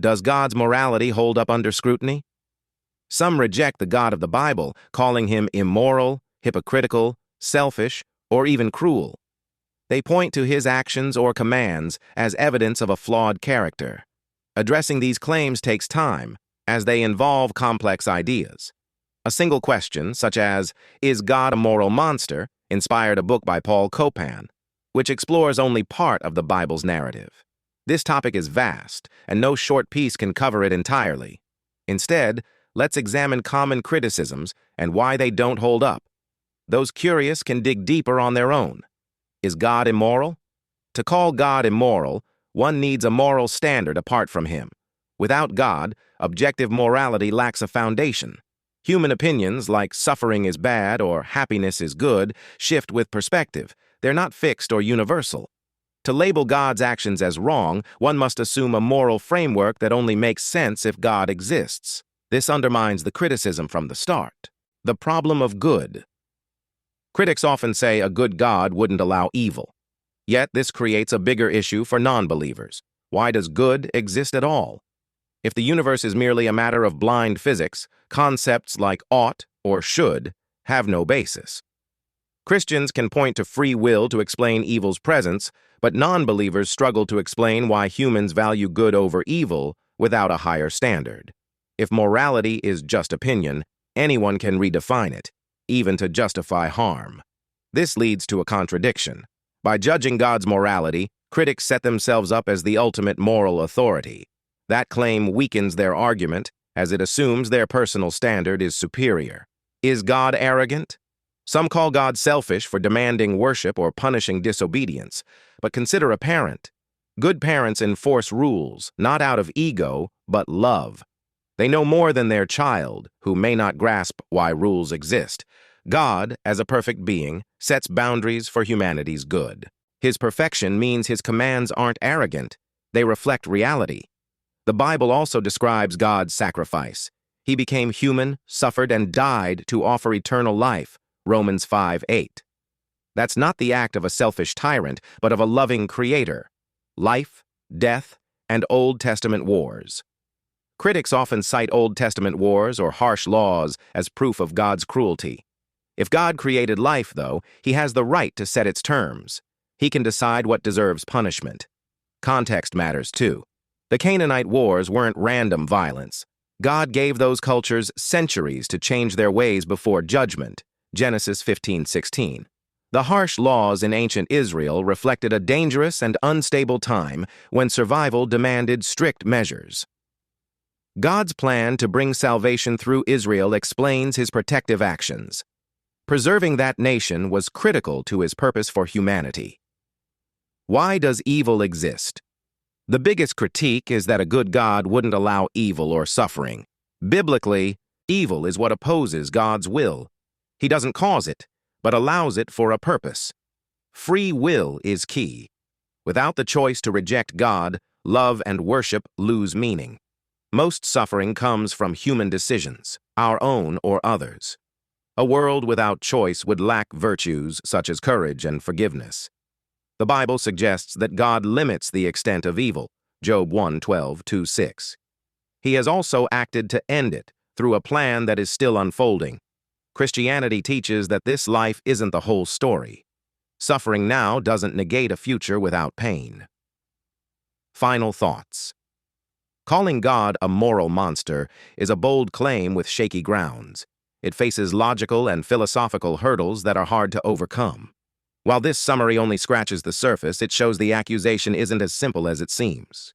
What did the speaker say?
Does God's morality hold up under scrutiny? Some reject the God of the Bible, calling him immoral, hypocritical, selfish, or even cruel. They point to his actions or commands as evidence of a flawed character. Addressing these claims takes time, as they involve complex ideas. A single question, such as, "Is God a moral monster?" inspired a book by Paul Copan, which explores only part of the Bible's narrative. This topic is vast, and no short piece can cover it entirely. Instead, let's examine common criticisms and why they don't hold up. Those curious can dig deeper on their own. Is God immoral? To call God immoral, one needs a moral standard apart from him. Without God, objective morality lacks a foundation. Human opinions, like suffering is bad or happiness is good, shift with perspective. They're not fixed or universal. To label God's actions as wrong, one must assume a moral framework that only makes sense if God exists. This undermines the criticism from the start. The problem of good. Critics often say a good God wouldn't allow evil. Yet this creates a bigger issue for non-believers. Why does good exist at all? If the universe is merely a matter of blind physics, concepts like ought or should have no basis. Christians can point to free will to explain evil's presence, but non-believers struggle to explain why humans value good over evil without a higher standard. If morality is just opinion, anyone can redefine it, even to justify harm. This leads to a contradiction. By judging God's morality, critics set themselves up as the ultimate moral authority. That claim weakens their argument, as it assumes their personal standard is superior. Is God arrogant? Some call God selfish for demanding worship or punishing disobedience, but consider a parent. Good parents enforce rules, not out of ego, but love. They know more than their child, who may not grasp why rules exist. God, as a perfect being, sets boundaries for humanity's good. His perfection means his commands aren't arrogant. They reflect reality. The Bible also describes God's sacrifice. He became human, suffered, and died to offer eternal life. Romans 5:8. That's not the act of a selfish tyrant, but of a loving creator. Life, death, and Old Testament wars. Critics often cite Old Testament wars or harsh laws as proof of God's cruelty. If God created life, though, he has the right to set its terms. He can decide what deserves punishment. Context matters, too. The Canaanite wars weren't random violence. God gave those cultures centuries to change their ways before judgment. Genesis 15:16. The harsh laws in ancient Israel reflected a dangerous and unstable time when survival demanded strict measures. God's plan to bring salvation through Israel explains his protective actions. Preserving that nation was critical to his purpose for humanity. Why does evil exist? The biggest critique is that a good God wouldn't allow evil or suffering. Biblically, evil is what opposes God's will. He doesn't cause it, but allows it for a purpose. Free will is key. Without the choice to reject God, love and worship lose meaning. Most suffering comes from human decisions, our own or others. A world without choice would lack virtues such as courage and forgiveness. The Bible suggests that God limits the extent of evil, Job 1:12-6. He has also acted to end it through a plan that is still unfolding. Christianity teaches that this life isn't the whole story. Suffering now doesn't negate a future without pain. Final thoughts. Calling God a moral monster is a bold claim with shaky grounds. It faces logical and philosophical hurdles that are hard to overcome. While this summary only scratches the surface, it shows the accusation isn't as simple as it seems.